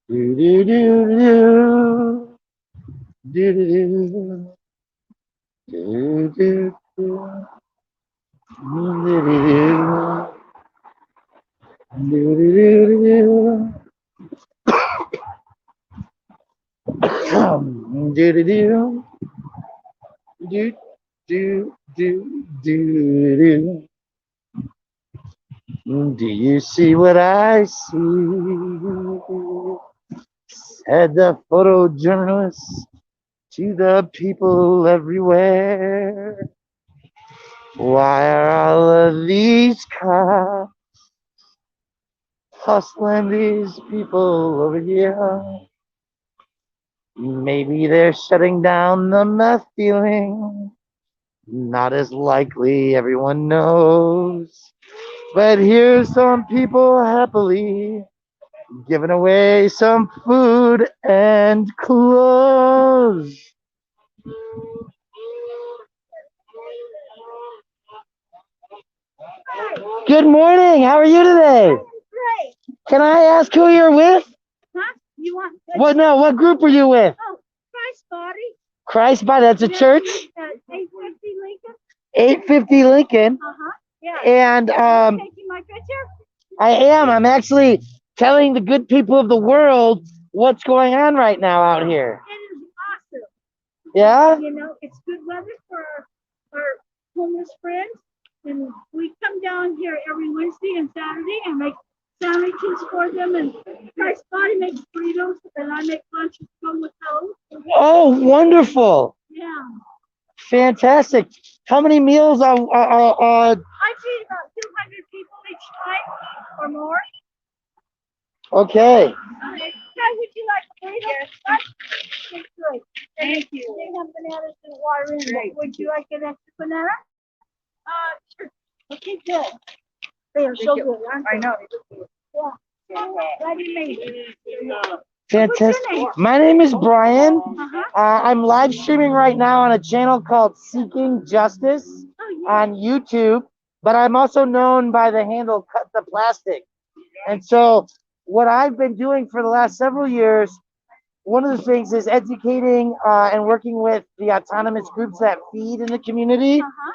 Do do do do do do do do do do do do do do do do do do. Do you see what I see? Said the photojournalist to the people everywhere. Why are all of these cops hustling these people over here? Maybe they're shutting down the meth dealing. Not as likely, everyone knows. But here's some people happily giving away some food and clothes. Good morning. How are you today? Great. Can I ask who you're with? Huh? You want What? No. What group are you with? Oh, Christ body. Christ Body. That's a church. 850 Lincoln. 850 Lincoln. Uh-huh. Yeah. And Taking my picture? I am. I'm actually telling the good people of the world what's going on right now out here. It is awesome. Yeah. You know, it's good weather for our homeless friends. And we come down here every Wednesday and Saturday and make sandwiches for them. And Christ Body makes burritos, and I make lunches from with those. Oh, wonderful. Yeah. Fantastic. How many meals I feed about 200 people each time or more. Okay. Guys, would you like a burrito? Yes. It's good. Thank you. They have bananas and water in them. Would you like an extra banana? Sure. Okay, good. They are so good, aren't they? I know. Yeah. Glad you made it. Fantastic. My name is Brian. Uh-huh. I'm live streaming right now on a channel called Seeking Justice Oh, yeah. on YouTube, but I'm also known by the handle Cut the Plastic. And so, what I've been doing for the last several years, one of the things is educating and working with the autonomous groups that feed in the community Uh-huh.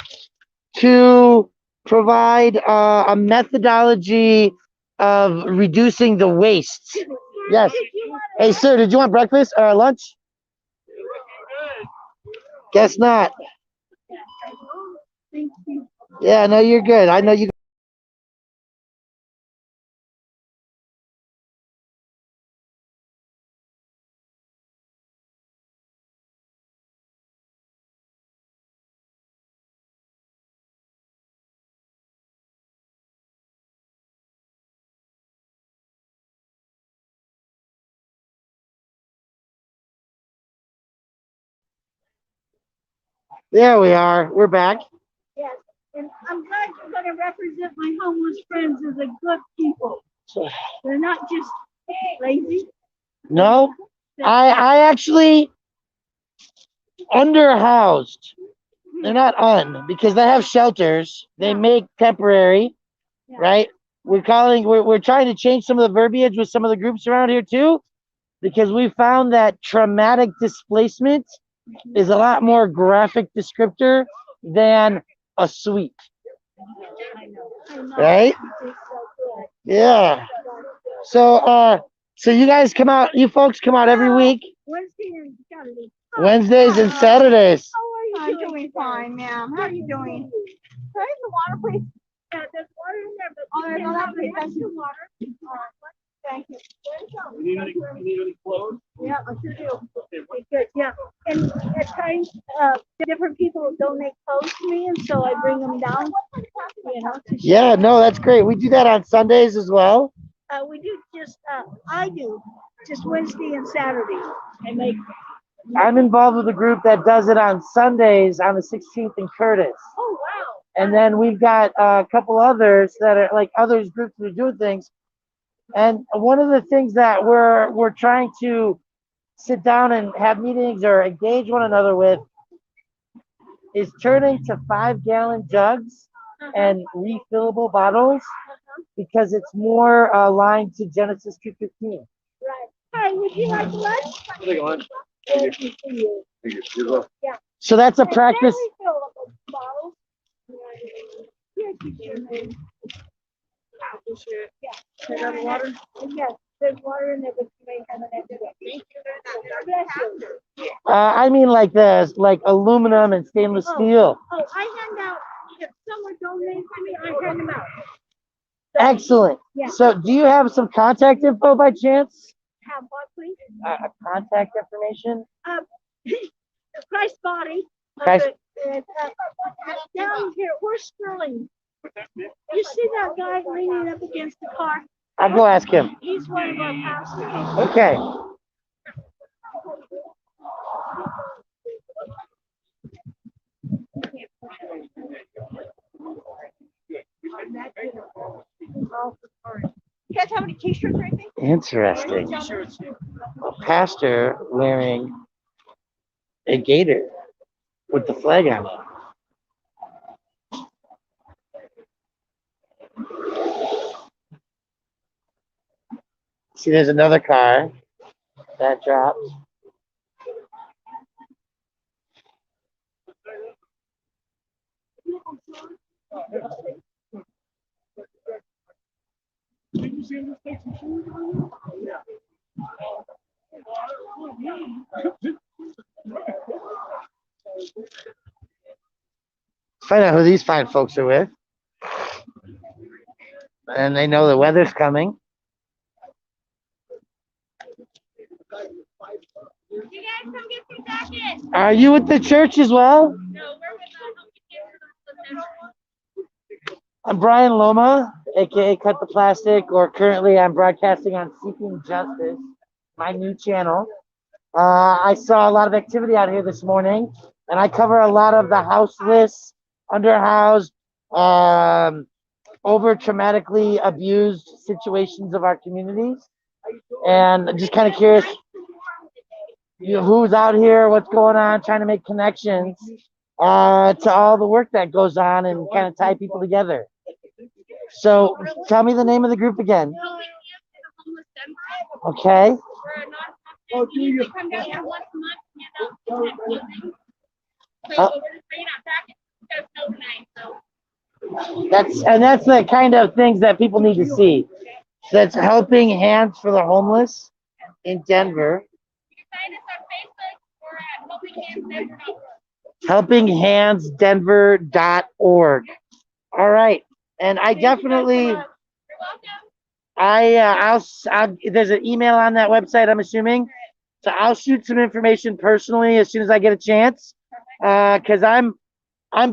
to provide a methodology of reducing the waste. Yes. Hey, sir, did you want breakfast or lunch? Guess not. Thank you. Yeah, no, you're good. I know you. There we are. We're back. Yes. And I'm glad you're going to represent my homeless friends as a good people. They're not just lazy. No, I actually underhoused. They're not because they have shelters. They make temporary, right? We're trying to change some of the verbiage with some of the groups around here too, because we found that traumatic displacement is a lot more graphic descriptor than a suite. Right? Yeah. So you guys come out, you folks come out every week, Wednesday and Saturday. Wednesdays and Saturdays. How are you doing? Fine, ma'am. How are you doing? Can I have the water, please? Yeah, there's water in there, but there's not the extra water. Thank you. You need any clothes? Yeah, I sure do. Okay, good. Yeah, and at times, different people donate clothes to me, and so I bring them down. You know. Yeah, no, that's great. We do that on Sundays as well. We do just. I do just Wednesday and Saturday. I make. I'm involved with a group that does it on Sundays on the 16th in Curtis. Oh wow. And then we've got a couple others that are like others groups that are doing things. And one of the things that we're trying to sit down and have meetings or engage one another with is turning to 5-gallon jugs and refillable bottles because it's more aligned to Genesis 2:15. Right. Hi, would you like lunch? I'll take a lunch. Thank you. You're welcome. So that's a practice. Here, keep your name. Yeah. Take out the water? Yes, there's water in there, but you may have an extra. Thank you. God bless you. I mean like this, like aluminum and stainless steel. Oh, I hand out, if someone donates to me, I hand them out. Excellent. Yeah. So do you have some contact info by chance? Have what, please? Contact information? The Christ body. Christ- Down here, where's Sterling? You see that guy leaning up against the car? I'll go ask him. He's one of our pastors. Okay. You guys have any t-shirts or anything? Interesting. A pastor wearing a gator with the flag on it. See, there's another car that dropped. Did you see him just take some shoes on? Yeah. Find out who these fine folks are with. And they know the weather's coming. You guys come get some jackets. Are you with the church as well? No, we're with I'm Brian Loma, aka Cut the Plastic, or currently I'm broadcasting on Seeking Justice, my new channel. I saw a lot of activity out here this morning, and I cover a lot of the houseless, underhoused, over traumatically abused situations of our communities. And I'm just kind of curious, who's out here, what's going on, trying to make connections to all the work that goes on and kind of tie people together. So tell me the name of the group again. Okay. Oh, do you? Come down here once a month and hand out clothing. So we're just bringing out jackets. It's gonna snow tonight, so. That's the kind of things that people need to see. That's Helping Hands for the Homeless in Denver. You can find us on Facebook or at helpinghandsdenver.org. All right. And I definitely, You're welcome. I'll there's an email on that website, I'm assuming. So I'll shoot some information personally as soon as I get a chance. Cause I'm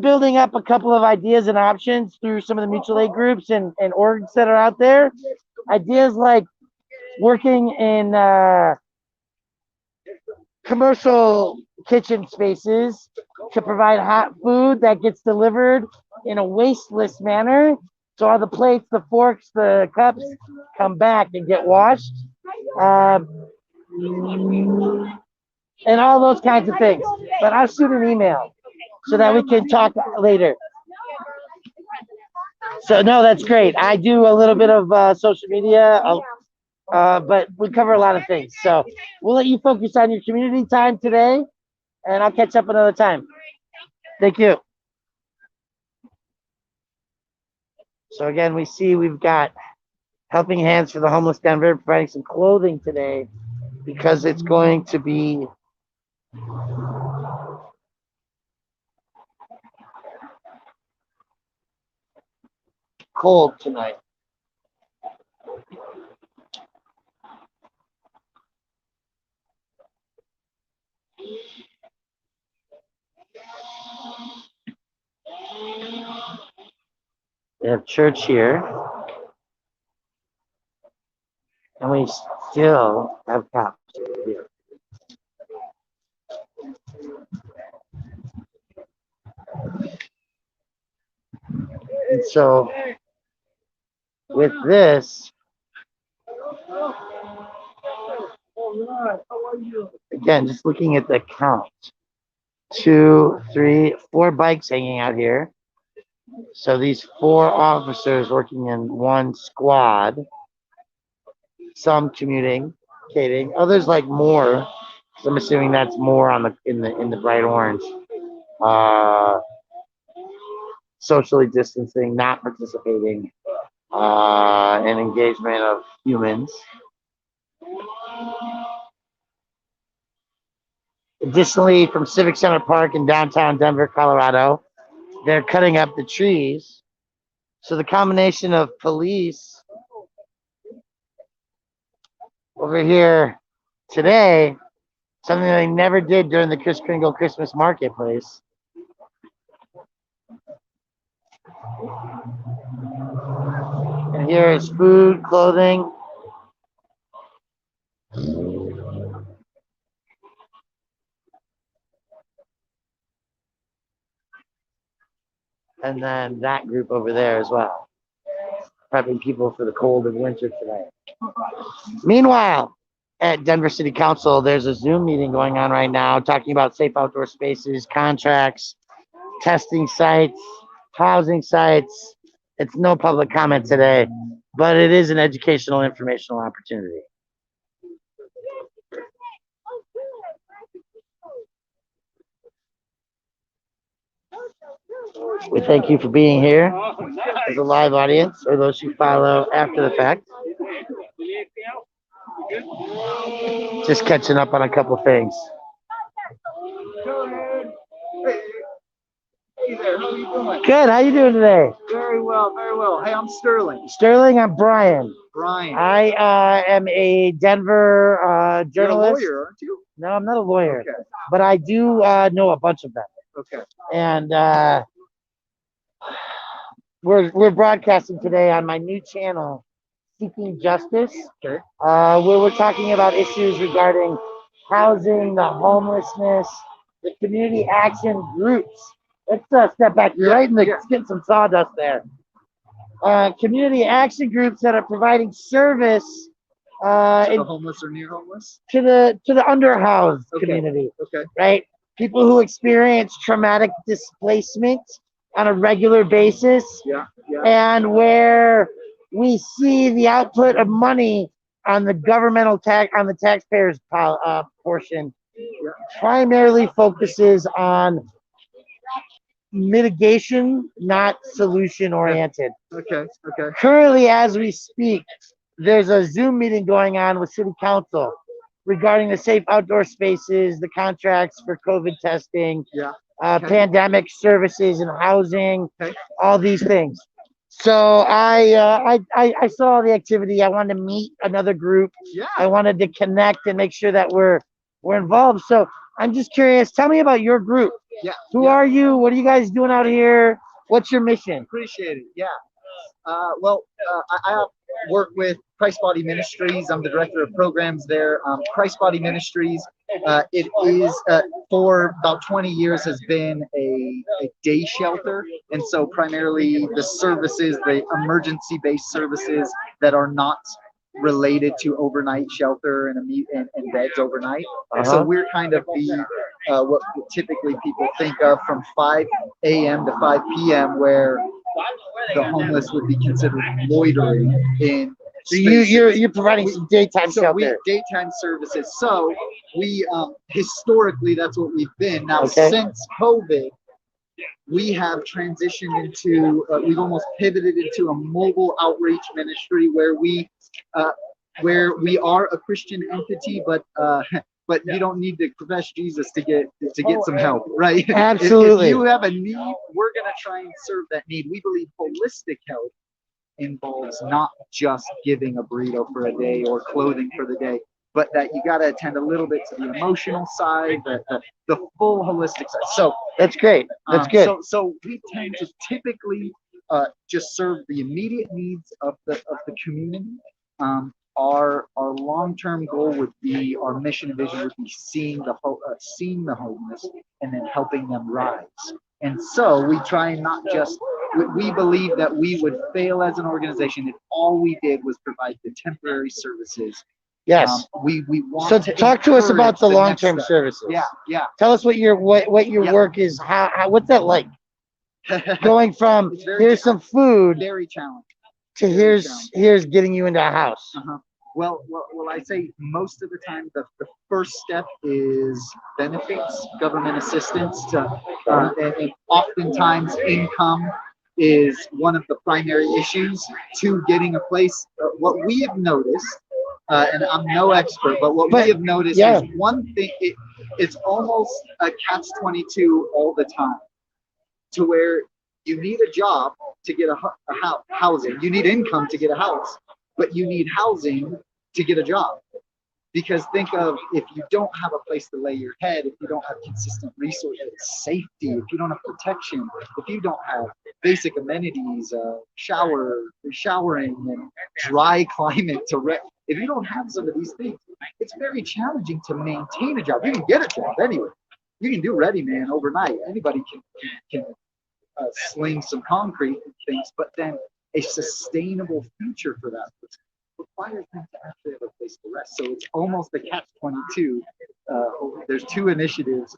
building up a couple of ideas and options through some of the mutual aid groups and orgs that are out there. Ideas like working in commercial kitchen spaces to provide hot food that gets delivered in a wasteless manner. So all the plates, the forks, the cups come back and get washed. And all those kinds of things. But I'll shoot an email so that we can talk later. So no, that's great. I do a little bit of social media, but we cover a lot of things. So we'll let you focus on your community time today, and I'll catch up another time. Thank you. So again, we see we've got Helping Hands for the Homeless Denver providing some clothing today because it's going to be cold tonight. We have church here, and we still have cops here. And so, with this, again, just looking at the count, 2, 3, 4 bikes hanging out here. So these 4 officers working in one squad, some commuting, Oh, there's like more. So I'm assuming that's more on the in the bright orange. Uh, Socially distancing, not participating, and engagement of humans. Additionally, from Civic Center Park in downtown Denver, Colorado, they're cutting up the trees. So the combination of police over here today, something they never did during the Kris Kringle Christmas marketplace. And here is food, clothing. And then that group over there as well, prepping people for the cold of winter tonight. Meanwhile, at Denver City Council, there's a Zoom meeting going on right now talking about safe outdoor spaces, contracts, testing sites, housing sites. It's no public comment today, but it is an educational, informational opportunity. We thank you for being here as a live audience or those who follow after the fact. Just catching up on a couple things. Hey there, how are you doing? Good. How you doing today? Very well, very well. Hey, I'm Sterling. Sterling, I'm Brian. Brian. I am a Denver You're a journalist. lawyer, aren't you? No, I'm not a lawyer, Okay. but I do know a bunch of them. Okay. And we're broadcasting today on my new channel, Seeking Justice, Okay. where we're talking about issues regarding housing, the homelessness, the community action groups. Let's step back. You're right in the getting some sawdust there. Community action groups that are providing service The homeless or near homeless? to the underhoused Okay. community, Okay. right? People who experience traumatic displacement on a regular basis, Yeah. Yeah. and where we see the output of money on the governmental on the taxpayers' portion, primarily focuses on mitigation, not solution oriented. Okay. Okay. Currently, as we speak, there's a Zoom meeting going on with City Council regarding the safe outdoor spaces, the contracts for COVID testing, Yeah. pandemic services and housing, Okay. all these things. So I saw the activity. I wanted to meet another group. Yeah. I wanted to connect and make sure that we're involved. So I'm just curious. Tell me about your group. Yeah. Who yeah. are you? What are you guys doing out here? What's your mission? Appreciate it. Yeah. I work with Christ Body Ministries. I'm the director of programs there. Christ Body Ministries, it is for about 20 years has been a day shelter, and so primarily the services, the emergency-based services that are not related to overnight shelter and beds overnight. And so we're kind of the what typically people think of from 5 a.m. to 5 p.m. where the homeless would be considered loitering in. So you're providing some daytime So we shelter. daytime services. So we historically that's what we've been. Now Okay. since COVID, we have transitioned into we've almost pivoted into a mobile outreach ministry where we are a Christian entity, but you don't need to profess Jesus to get some help, right? Absolutely. If you have a need, we're gonna try and serve that need. We believe holistic health involves not just giving a burrito for a day or clothing for the day, but that you got to attend a little bit to the emotional side, the full holistic side. So That's great. That's good. So we tend to typically just serve the immediate needs of the community. Our long-term goal would be, our mission and vision would be seeing the homeless and then helping them rise. And so we try and not just, we believe that we would fail as an organization if all we did was provide the temporary services. Yes. We want So to talk to us about encourage the next long-term step. services. Yeah. Tell us what your Yeah. work is. How what's that like? Going from It's very here's some food very challenging. to very here's getting you into a house. Uh-huh. Well, I say most of the time the first step is benefits, government assistance to, and oftentimes income is one of the primary issues to getting a place. What we have noticed, and I'm no expert, but what But, we have noticed yeah. is one thing, it's almost a catch-22 all the time, to where you need a job to get a housing, you need income to get a house, but you need housing to get a job. Because think of, if you don't have a place to lay your head, if you don't have consistent resources, safety, if you don't have protection, if you don't have basic amenities, showering, and dry climate if you don't have some of these things, it's very challenging to maintain a job. You can get a job anyway. You can do ready man overnight. Anybody can sling some concrete and things, but then a sustainable future for that requires them to actually have a place to rest. So it's almost a catch-22. There's two initiatives: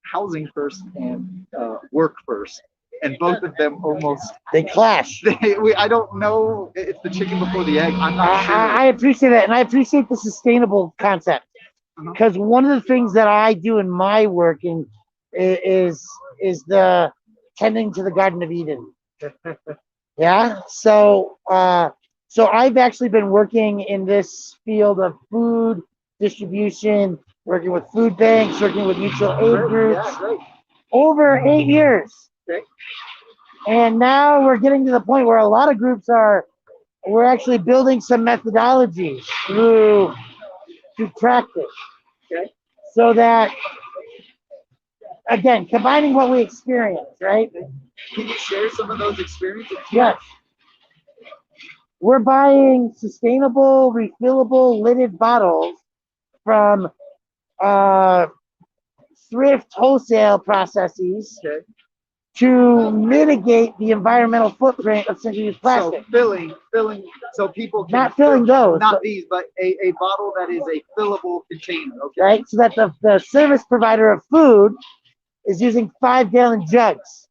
housing first and work first, and both of them almost They clash. I don't know. It's the chicken before the egg. I'm not sure. I appreciate that, and I appreciate the sustainable concept, because one of the things that I do in my work is the tending to the Garden of Eden. Yeah. So I've actually been working in this field of food distribution, working with food banks, working with mutual aid groups, Yeah, great. over 8 years. Okay. And now we're getting to the point where a lot of groups we're actually building some methodologies through practice. Okay. So that, again, combining what we experience, right? Can you share some of those experiences? Yes. We're buying sustainable, refillable, lidded bottles from thrift wholesale processes Okay. to mitigate the environmental footprint of single-use plastic. So filling, so people can Not filling those, not but- these, but a bottle that is a fillable container. Okay. Right? So that the service provider of food is using 5-gallon jugs.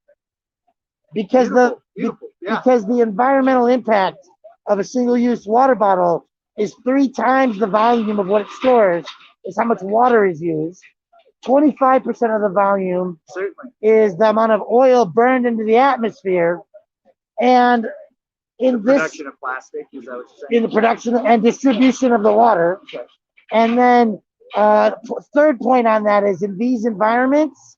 Because Beautiful. Yeah. because the environmental impact of a single-use water bottle is 3 times the volume of what it stores, is how much water is used. 25% of the volume Certainly. is the amount of oil burned into the atmosphere. And in this, Production of plastic, is that what you're saying? in the production and distribution of the water. Okay. And then third point on that is, in these environments,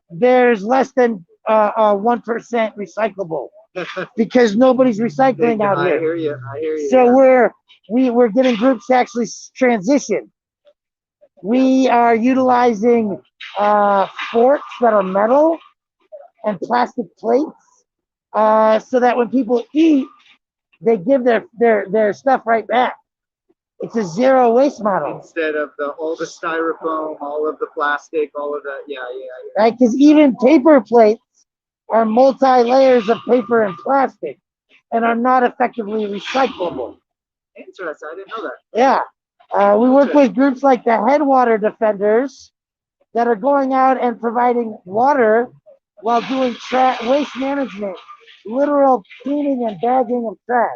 there's less than 1% recyclable, because nobody's recycling out I here. hear you. I hear you. So yeah. we're getting groups to actually transition. We are utilizing forks that are metal and plastic plates, so that when people eat, they give their stuff right back. It's a zero waste model, Instead of all the styrofoam, all of the plastic, all of that. Yeah. right? Because even paper plates are multi-layers of paper and plastic and are not effectively recyclable. Interesting. I didn't know that. Yeah. We work with groups like the Headwater Defenders that are going out and providing water while doing waste management, literal cleaning and bagging of trash.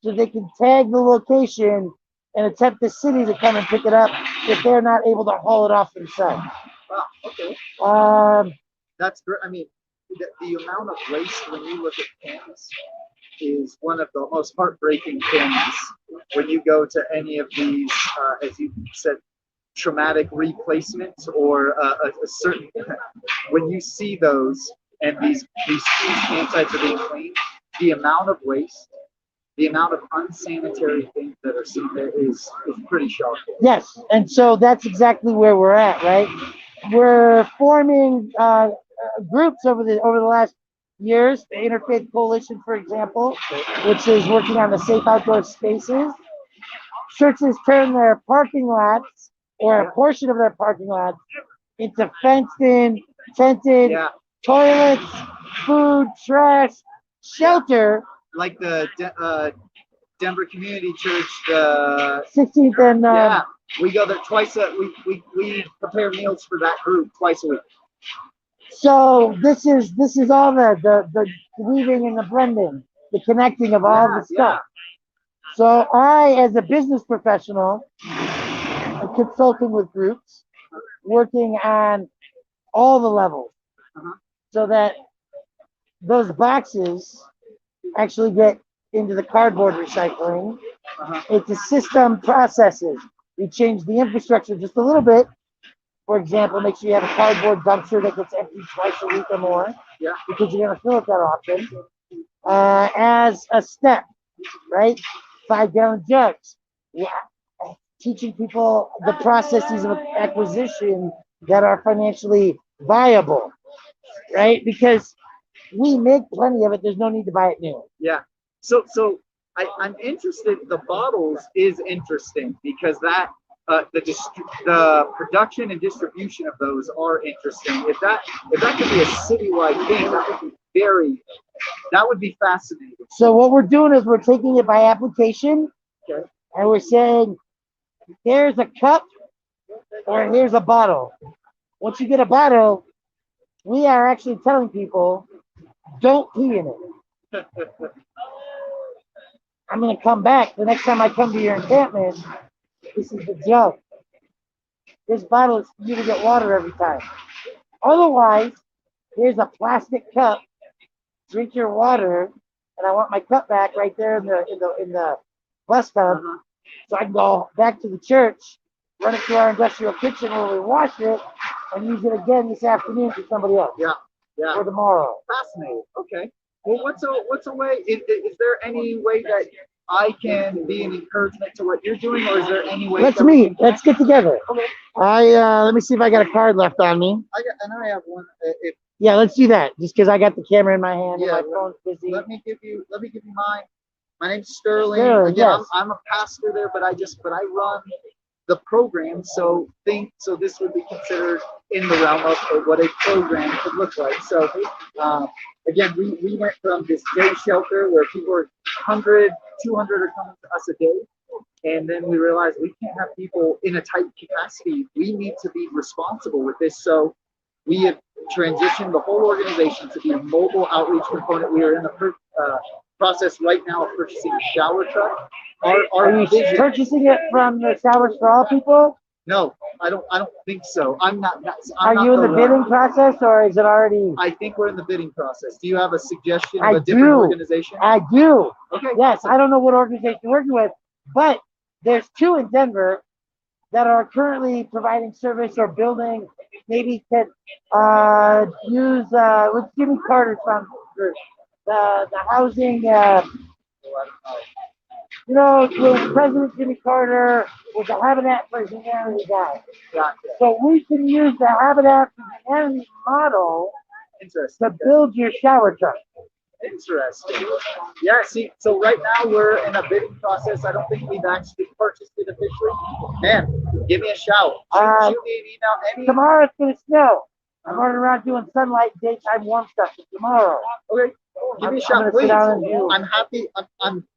So they can tag the location and attempt the city to come and pick it up if they're not able to haul it off themselves. Wow. Okay. That's great. I mean, the amount of waste when you look at cans is one of the most heartbreaking things when you go to any of these, as you said, traumatic replacements or a certain, when you see those and these huge campsites are being cleaned, the amount of waste, the amount of unsanitary things that are seen there is pretty shocking. Yes, and so that's exactly where we're at, right? We're forming groups over the last years. The Interfaith Coalition, for example, which is working on the safe outdoor spaces. Churches turn their parking lots, or a portion of their parking lots, into fenced-in, tented toilets, food, trash, shelter. Like the Denver Community Church, the 16th and we go there twice we prepare meals for that group twice a week. So this is all the weaving and the blending, the connecting of all the stuff. So I, as a business professional, am consulting with groups, working on all the levels, so that those boxes actually get into the cardboard recycling. It's a system processes. We change the infrastructure just a little bit. For example, make sure you have a cardboard dumpster that gets emptied twice a week or more, Yeah. because you're going to fill it that often. As a step, right? 5-gallon jugs. Yeah. Teaching people the processes of acquisition that are financially viable, right? Because we make plenty of it. There's no need to buy it new. Yeah. So I'm interested. The bottles is interesting because that the production and distribution of those are interesting. If that could be a citywide thing, that would be fascinating. So what we're doing is we're taking it by application, Okay. and we're saying, here's a cup or here's a bottle. Once you get a bottle, we are actually telling people, don't pee in it. I'm going to come back. The next time I come to your encampment, this is the jug. This bottle is for you to get water every time. Otherwise, here's a plastic cup. Drink your water, and I want my cup back right there in the bus tub, so I can go back to the church, run it through our industrial kitchen where we wash it, and use it again this afternoon for somebody else. Yeah. Yeah. Or tomorrow. Fascinating. Okay. Well, what's a way? Is there any way that I can be an encouragement to what you're doing, or is there any way? Let's meet. Let's get together. Okay. Let me see if I got a card left on me. I have one. Yeah, let's do that. Just because I got the camera in my hand and Yeah, my phone's busy. Let me give you mine. My name's Sterling. Sterling, Again, yes. I'm a pastor there, but I run the program. So this would be considered in the realm of what a program could look like. So again, we went from this day shelter where people are 100, 200 are coming to us a day. And then we realized we can't have people in a tight capacity. We need to be responsible with this. So we have transitioned the whole organization to be a mobile outreach component. We are in the process right now of purchasing a shower truck. Are you vision, purchasing it from the Showers for All people? No, I don't think so. I'm not Are you in the bidding process, or is it already? I think we're in the bidding process. Do you have a suggestion of I a different do. organization? I do. Okay. Yes, I don't know what organization you're working with, but there's 2 in Denver that are currently providing service or building. Maybe could use what's Jimmy Carter's from the housing. President Jimmy Carter was a Habitat for Humanity guy. Gotcha. So we can use the Habitat for Humanity model Interesting. to build your shower truck. Interesting. Yeah, see, so right now we're in a bidding process. I don't think we've actually purchased it officially. Man, give me a shout. Shoot me an email. Tomorrow it's going to snow. I'm running around doing sunlight, daytime warm stuff tomorrow. Okay. Give me a shout, please. I'm happy.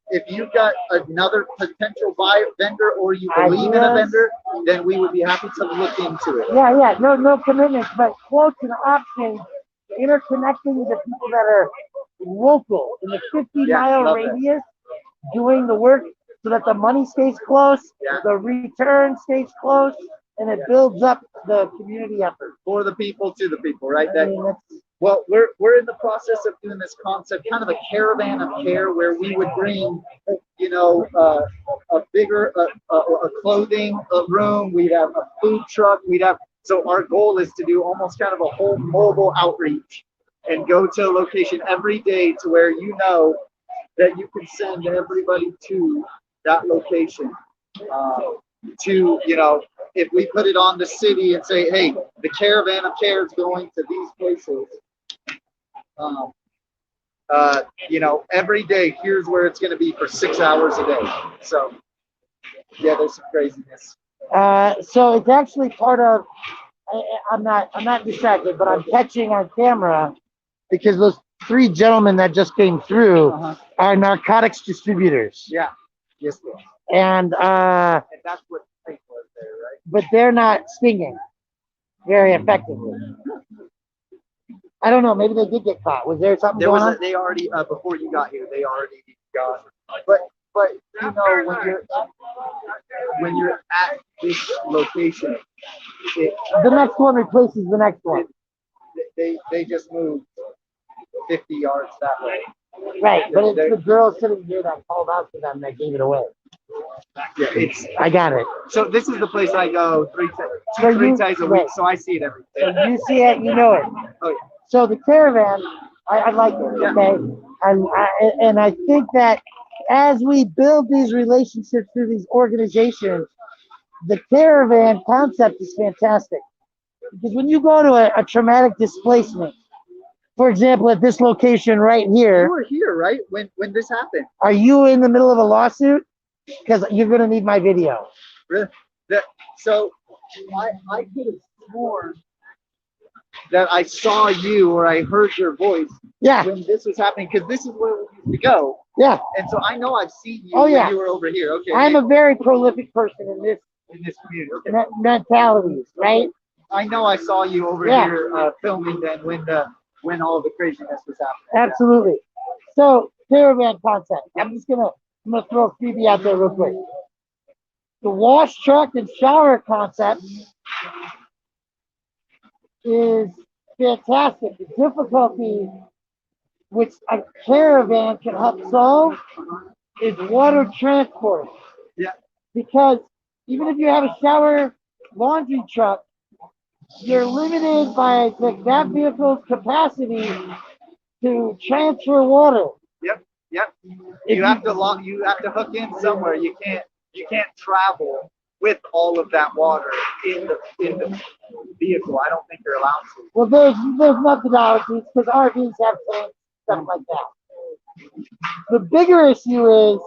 If you've got another potential buyer, vendor, or you believe in a vendor, then we would be happy to look into it. Yeah. No commitments, but quotes and options, interconnecting the people that are local in the 50-mile radius, doing the work so that the money stays close, the return stays close, and it builds up the community effort. For the people, to the people, right? Well, we're in the process of doing this concept, kind of a caravan of care, where we would bring, a bigger a clothing room. We'd have a food truck. So our goal is to do almost kind of a whole mobile outreach and go to a location every day to where that you can send everybody to that location. If we put it on the city and say, hey, the caravan of care is going to these places. Every day, here's where it's going to be for 6 hours a day. So, yeah, there's some craziness. So it's actually part of. I'm not distracted, but I'm catching on camera because those 3 gentlemen that just came through are narcotics distributors. Yeah. Yes, sir. And that's what Frank was there, right? But they're not stinging very effectively. I don't know. Maybe they did get caught. Was there something going on? They already before you got here. They already got. But but you know, when you're at this location, it, The next one replaces the next one. they just moved 50 yards that way. Right, but it's the girl sitting here that called out to them that gave it away. Yeah, it's I got it. so this is the place I go So three you- times a right. week, so I see it every So day. you see it, you know it. Oh, yeah. So the caravan, I like it, okay? And I think that as we build these relationships through these organizations, the caravan concept is fantastic. Because when you go to a traumatic displacement, for example, at this location right You here, were here, right, when this happened? are you in the middle of a lawsuit? Because you're going to need my video. Really? So I could have sworn that I saw you or I heard your voice Yeah, when this was happening, because this is where we used to go, yeah. and so I know I've seen you Oh, when yeah. you were over here. Okay, I'm a very prolific person in this community. Okay. mentalities, right? I know I saw you over Yeah. here filming then when all the craziness was happening. Absolutely. So caravan concept. I'm gonna throw a freebie out there real quick. The wash truck and shower concept is fantastic. The difficulty which a caravan can help solve is water transport. Yeah. Because even if you have a shower laundry truck, you're limited by that vehicle's capacity to transfer water. Yep. If You have to hook in somewhere. You can't travel with all of that water in the vehicle. I don't think you're allowed to. Well, there's methodologies because RVs have tanks, stuff like that. The bigger issue is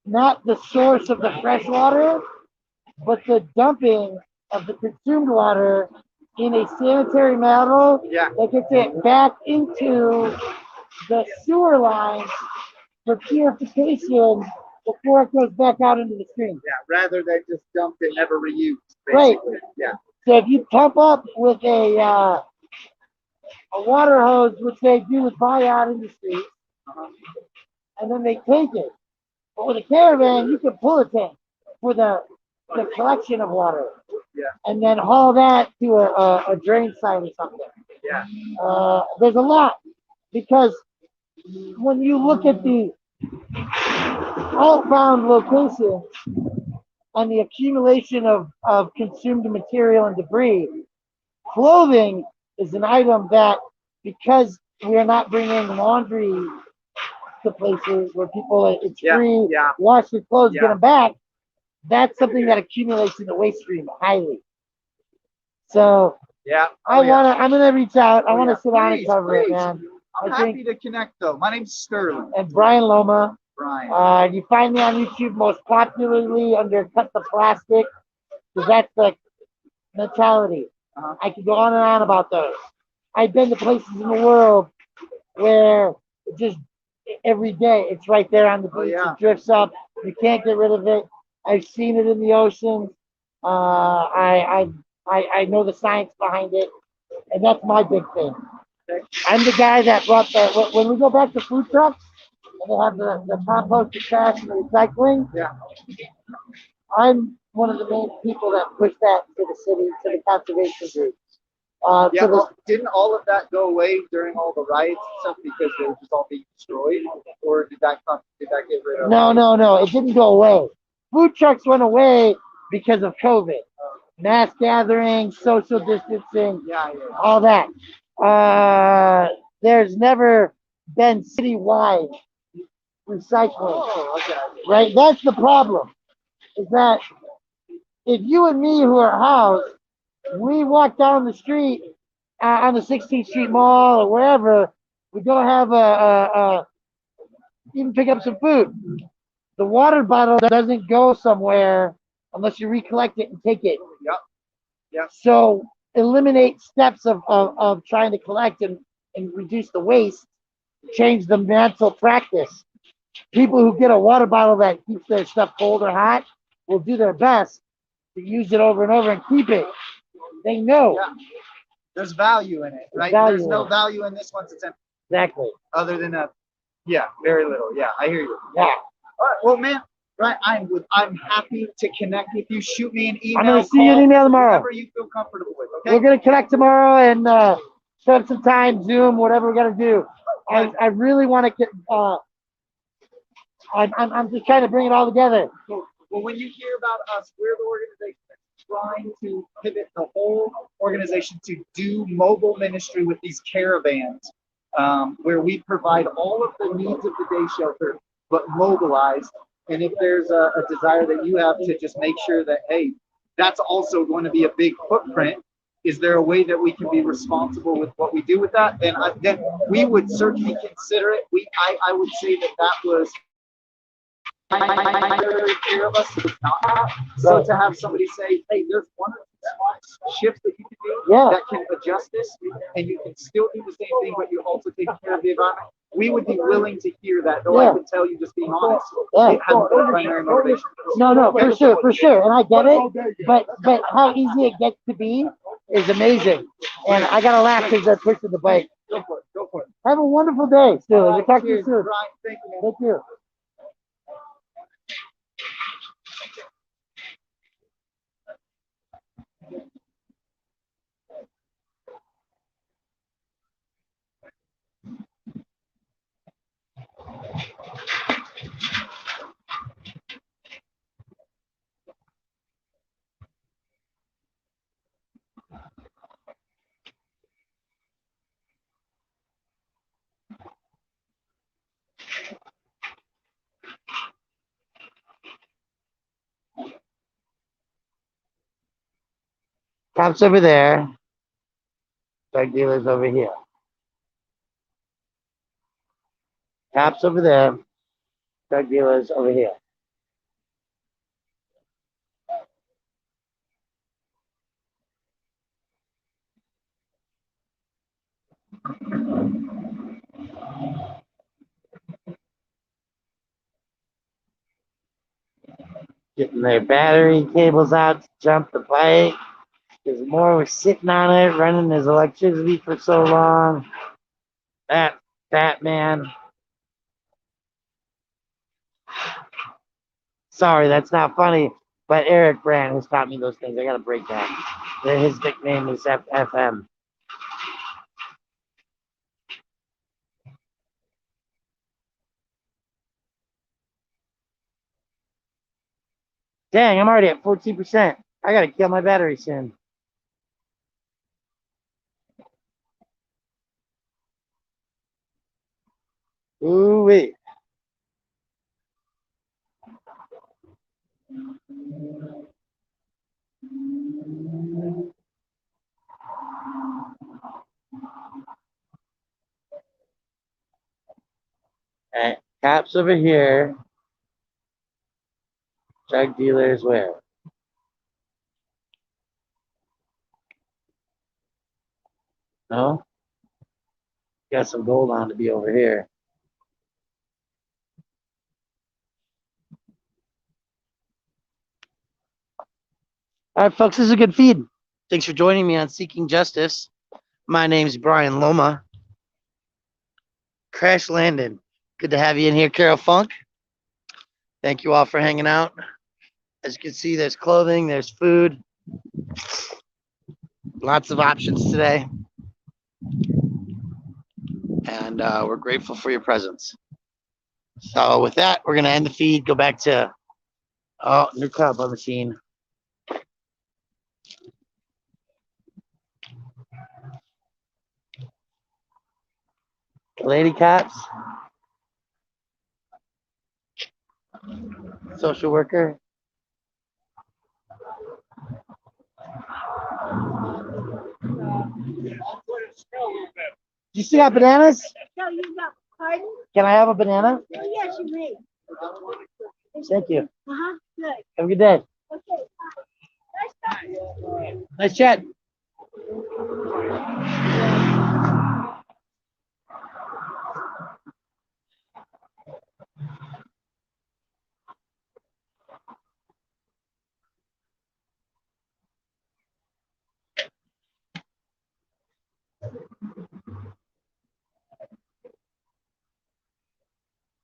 not the source of the fresh water, but the dumping of the consumed water in a sanitary manner Yeah. that gets it back into the sewer lines for purification before it goes back out into the stream. Yeah, rather than just dumped and never reused, Right. basically. Yeah. So if you pump up with a water hose, which they do with Buyout Industries, and then they take it. But with a caravan, you can pull a tank for the collection of water. Yeah. And then haul that to a drain site or something. Yeah. There's a lot because when you look at the outbound locations and the accumulation of consumed material and debris, clothing is an item that, because we are not bringing laundry to places where people, it's Yeah, free, yeah. wash your clothes, Yeah. get them back, that's something that accumulates in the waste stream highly. So Yeah. I'm gonna reach out. I Oh, want to yeah. sit down and Please, cover it, please. man. I'm I happy think- to connect though. My name's Sterling. And Brian Loma. Brian. You find me on YouTube most popularly under Cut the Plastic, because that's the mentality. Uh-huh. I could go on and on about those. I've been to places in the world where just every day it's right there on the beach. Oh, yeah. It drifts up. You can't get rid of it. I've seen it in the ocean. I know the science behind it, and that's my big thing. I'm the guy that brought when we go back to food trucks and they have the compost, the trash, and the recycling. Yeah. I'm one of the main people that push that to the city, to the conservation group. Yeah, to the- well, didn't all of that go away during all the riots and stuff because they were just all being destroyed, or did that get rid of? No, it didn't go away. Food trucks went away because of COVID. Mass gatherings, social distancing, Yeah. all that. There's never been citywide recycling, Oh, okay. right? That's the problem. Is that if you and me who are housed, we walk down the street on the 16th Street Mall or wherever, we go have even pick up some food. The water bottle doesn't go somewhere unless you recollect it and take it. Yep. So eliminate steps of trying to collect and reduce the waste, change the mental practice. People who get a water bottle that keeps their stuff cold or hot will do their best to use it over and over and keep it. They know. Yeah. There's value in it, right? value There's no in it. value in this once it's empty, Exactly. other than very little. Yeah, I hear you. Yeah. All right, well, man, right, I'm happy to connect with you. Shoot me an email. I'm gonna see you an call, email tomorrow. Whatever you feel comfortable with. Okay. We're gonna connect tomorrow and spend some time, Zoom, whatever we gotta do. I really want to get. I'm just trying to bring it all together. Well, when you hear about us, we're the organization that's trying to pivot the whole organization to do mobile ministry with these caravans, where we provide all of the needs of the day shelter, but mobilized. And if there's a desire that you have to just make sure that, hey, that's also going to be a big footprint. Is there a way that we can be responsible with what we do with that? Then we would certainly consider it. I would say that was very few of us who would not have. So to have somebody say, hey, there's one or two shifts that you can do that can adjust this, and you can still do the same thing, but you also take care of the environment. We would be willing to hear that. Though I can tell you, just being honest, it hasn't been primary motivation. No, for sure, and I get it. But how easy it gets to be is amazing, and I gotta laugh because they're pushing the bike. Go for it. Have a wonderful day, Stu. We'll talk to you Cheers, soon. Brian. Thank you, man. Thank you. Cops over there. Drug dealers over here. Cops over there. Drug dealers over here. Getting their battery cables out to jump the bike. Because more was sitting on it, running his electricity for so long. That fat man. Sorry, that's not funny. But Eric Brand has taught me those things. I gotta break that. His nickname is FM. Dang, I'm already at 14%. I gotta kill my battery soon. Ooh-wee. Alright, cops over here. Drug dealers where? No? Got some gold on to be over here. All right, folks, this is a good feed. Thanks for joining me on Seeking Justice. My name's Brian Loma. Crash landed. Good to have you in here, Carol Funk. Thank you all for hanging out. As you can see, there's clothing, there's food. Lots of options today. And we're grateful for your presence. So with that, we're going to end the feed, go back to, new club machine. Lady cops. Social worker. You still got bananas? No, you got, pardon? Can I have a banana? Oh, yes, you may. Thank you. Uh-huh, good. Have a good day. Okay. Nice talking to you. Nice chat.